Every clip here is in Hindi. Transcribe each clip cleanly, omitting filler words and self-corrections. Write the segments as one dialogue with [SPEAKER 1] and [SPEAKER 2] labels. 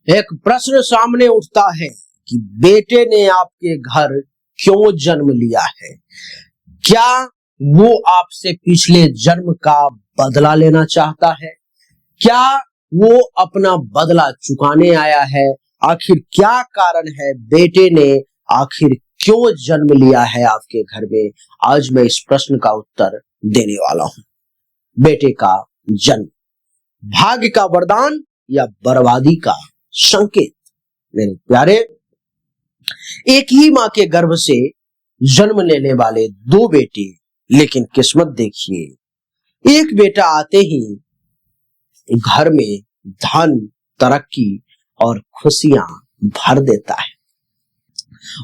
[SPEAKER 1] एक प्रश्न सामने उठता है कि बेटे ने आपके घर क्यों जन्म लिया है? क्या वो आपसे पिछले जन्म का बदला लेना चाहता है? क्या वो अपना बदला चुकाने आया है? आखिर क्या कारण है? बेटे ने आखिर क्यों जन्म लिया है आपके घर में? आज मैं इस प्रश्न का उत्तर देने वाला हूं। बेटे का जन्म भाग्य का वरदान या बर्बादी का संकेत? मेरे प्यारे, एक ही मां के गर्भ से जन्म लेने वाले दो बेटे, लेकिन किस्मत देखिए, एक बेटा आते ही घर में धन, तरक्की और खुशियां भर देता है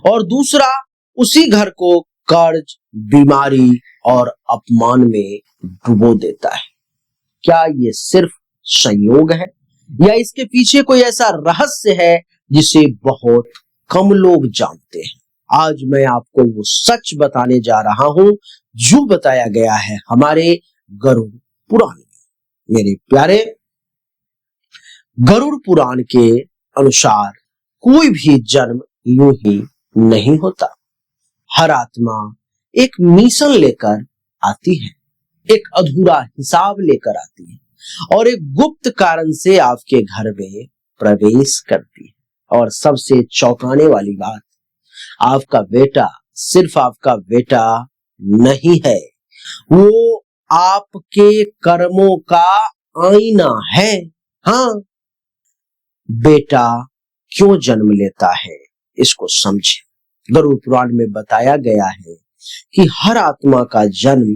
[SPEAKER 1] और दूसरा उसी घर को कर्ज, बीमारी और अपमान में डुबो देता है। क्या ये सिर्फ संयोग है या इसके पीछे कोई ऐसा रहस्य है जिसे बहुत कम लोग जानते हैं? आज मैं आपको वो सच बताने जा रहा हूं जो बताया गया है हमारे गरुड़ पुराण में। मेरे प्यारे, गरुड़ पुराण के अनुसार कोई भी जन्म यूं ही नहीं होता। हर आत्मा एक मिशन लेकर आती है, एक अधूरा हिसाब लेकर आती है और एक गुप्त कारण से आपके घर में प्रवेश करती है। और सबसे चौंकाने वाली बात, आपका बेटा सिर्फ आपका बेटा नहीं है, वो आपके कर्मों का आईना है। हाँ, बेटा क्यों जन्म लेता है इसको समझे। गरुड़ पुराण में बताया गया है कि हर आत्मा का जन्म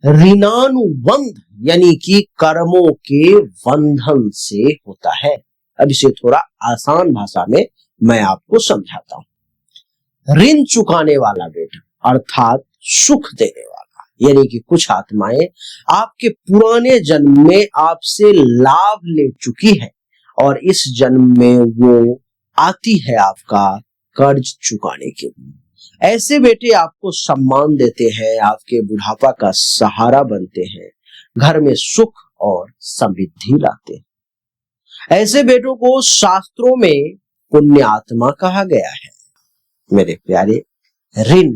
[SPEAKER 1] ऋणानुबंध यानी कि कर्मों के बंधन से होता है। अब इसे थोड़ा आसान भाषा में मैं आपको समझाता हूं। ऋण चुकाने वाला बेटा अर्थात सुख देने वाला, यानी कि कुछ आत्माएं आपके पुराने जन्म में आपसे लाभ ले चुकी है और इस जन्म में वो आती है आपका कर्ज चुकाने के लिए। ऐसे बेटे आपको सम्मान देते हैं, आपके बुढ़ापा का सहारा बनते हैं, घर में सुख और समृद्धि लाते हैं। ऐसे बेटों को शास्त्रों में पुण्य आत्मा कहा गया है। मेरे प्यारे, ऋण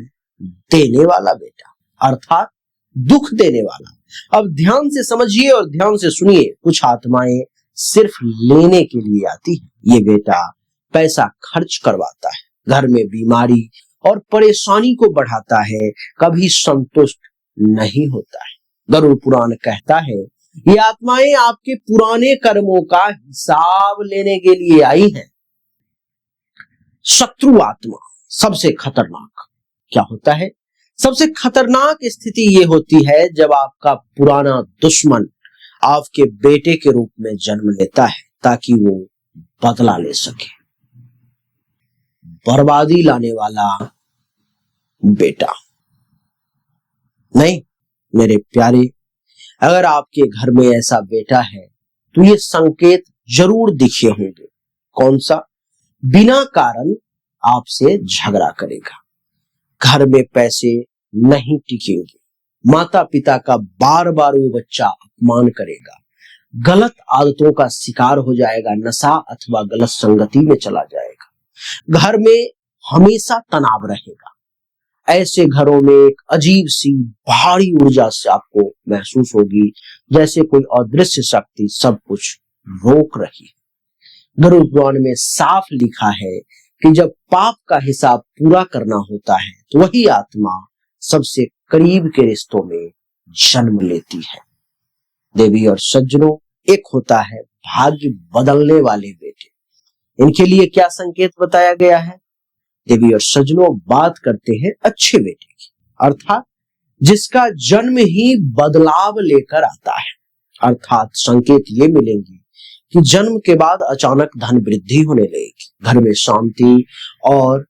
[SPEAKER 1] देने वाला बेटा अर्थात दुख देने वाला। अब ध्यान से समझिए और ध्यान से सुनिए। कुछ आत्माएं सिर्फ लेने के लिए आती है। ये बेटा पैसा खर्च करवाता है, घर में बीमारी और परेशानी को बढ़ाता है, कभी संतुष्ट नहीं होता है। गरुड़ पुराण कहता है ये आत्माएं आपके पुराने कर्मों का हिसाब लेने के लिए आई हैं। शत्रु आत्मा सबसे खतरनाक क्या होता है? सबसे खतरनाक स्थिति ये होती है जब आपका पुराना दुश्मन आपके बेटे के रूप में जन्म लेता है ताकि वो बदला ले सके। बर्बादी लाने वाला बेटा नहीं। मेरे प्यारे, अगर आपके घर में ऐसा बेटा है तो ये संकेत जरूर दिखे होंगे। कौन सा? बिना कारण आपसे झगड़ा करेगा, घर में पैसे नहीं टिकेंगे, माता पिता का बार बार वो बच्चा अपमान करेगा, गलत आदतों का शिकार हो जाएगा, नशा अथवा गलत संगति में चला जाएगा, घर में हमेशा तनाव रहेगा। ऐसे घरों में एक अजीब सी भारी ऊर्जा से आपको महसूस होगी जैसे कोई अदृश्य शक्ति सब कुछ रोक रही है। गरुड़ पुराण में साफ लिखा है कि जब पाप का हिसाब पूरा करना होता है तो वही आत्मा सबसे करीब के रिश्तों में जन्म लेती है। देवी और सज्जनों, एक होता है भाग्य बदलने वाले बेटे। इनके लिए क्या संकेत बताया गया है? देवी और सज्जनों, बात करते हैं अच्छे बेटे की, अर्थात जिसका जन्म ही बदलाव लेकर आता है। अर्थात संकेत ये मिलेंगे कि जन्म के बाद अचानक धन वृद्धि होने लगेगी, घर में शांति और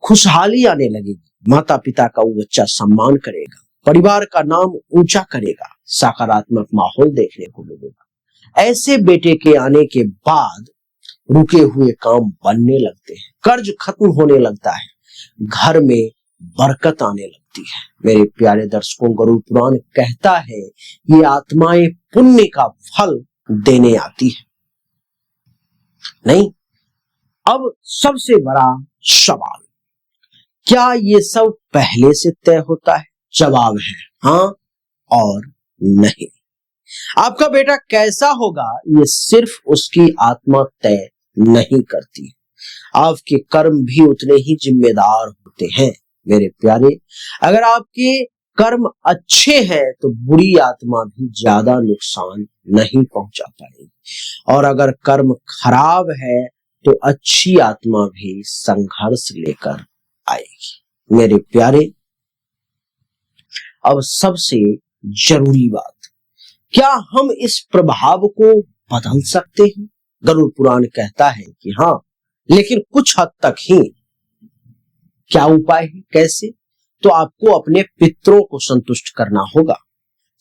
[SPEAKER 1] खुशहाली आने लगेगी, माता पिता का वो बच्चा सम्मान करेगा, परिवार का नाम ऊंचा करेगा, सकारात्मक माहौल देखने को मिलेगा। ऐसे बेटे के आने के बाद रुके हुए काम बनने लगते हैं, कर्ज खत्म होने लगता है, घर में बरकत आने लगती है। मेरे प्यारे दर्शकों, गरुड़ पुराण कहता है ये आत्माएं पुण्य का फल देने आती है। नहीं। अब सबसे बड़ा सवाल, क्या ये सब पहले से तय होता है? जवाब है हाँ और नहीं। आपका बेटा कैसा होगा ये सिर्फ उसकी आत्मा तय नहीं करती, आपके कर्म भी उतने ही जिम्मेदार होते हैं मेरे प्यारे। अगर आपके कर्म अच्छे हैं तो बुरी आत्मा भी ज्यादा नुकसान नहीं पहुंचा पाएगी, और अगर कर्म खराब है तो अच्छी आत्मा भी संघर्ष लेकर आएगी मेरे प्यारे। अब सबसे जरूरी बात, क्या हम इस प्रभाव को बदल सकते हैं? गरुड़ पुराण कहता है कि हाँ, लेकिन कुछ हद तक ही। क्या उपाय है, कैसे? तो आपको अपने पितरों को संतुष्ट करना होगा,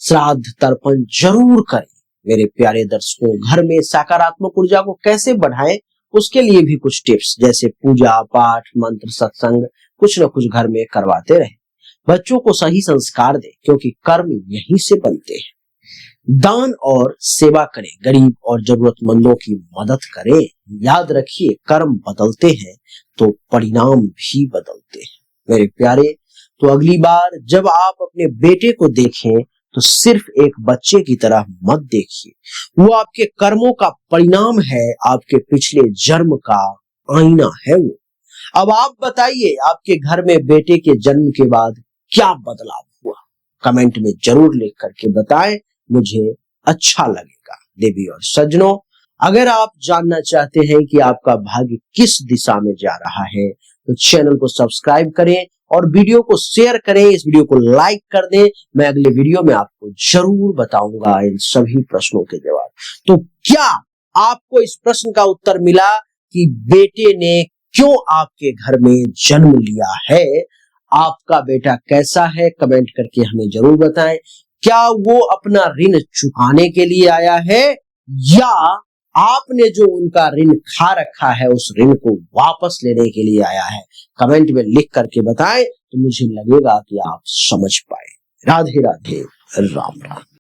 [SPEAKER 1] श्राद्ध तर्पण जरूर करें मेरे प्यारे दर्शकों। घर में सकारात्मक ऊर्जा को कैसे बढ़ाएं, उसके लिए भी कुछ टिप्स, जैसे पूजा पाठ, मंत्र, सत्संग, कुछ न कुछ घर में करवाते रहें। बच्चों को सही संस्कार दें, क्योंकि कर्म यहीं से बनते हैं। दान और सेवा करें, गरीब और जरूरतमंदों की मदद करें। याद रखिए, कर्म बदलते हैं तो परिणाम भी बदलते हैं मेरे प्यारे। तो अगली बार जब आप अपने बेटे को देखें तो सिर्फ एक बच्चे की तरह मत देखिए, वो आपके कर्मों का परिणाम है, आपके पिछले जन्म का आईना है वो। अब आप बताइए, आपके घर में बेटे के जन्म के बाद क्या बदलाव हुआ? कमेंट में जरूर लिख करके बताएं, मुझे अच्छा लगेगा। देवी और सज्जनों, अगर आप जानना चाहते हैं कि आपका भाग्य किस दिशा में जा रहा है तो चैनल को सब्सक्राइब करें और वीडियो को शेयर करें, इस वीडियो को लाइक कर दें। मैं अगले वीडियो में आपको जरूर बताऊंगा इन सभी प्रश्नों के जवाब। तो क्या आपको इस प्रश्न का उत्तर मिला कि बेटे ने क्यों आपके घर में जन्म लिया है? आपका बेटा कैसा है? कमेंट करके हमें जरूर बताएं। क्या वो अपना ऋण चुकाने के लिए आया है, या आपने जो उनका ऋण खा रखा है उस ऋण को वापस लेने के लिए आया है? कमेंट में लिख करके बताएं, तो मुझे लगेगा कि आप समझ पाए। राधे राधे, राम राम।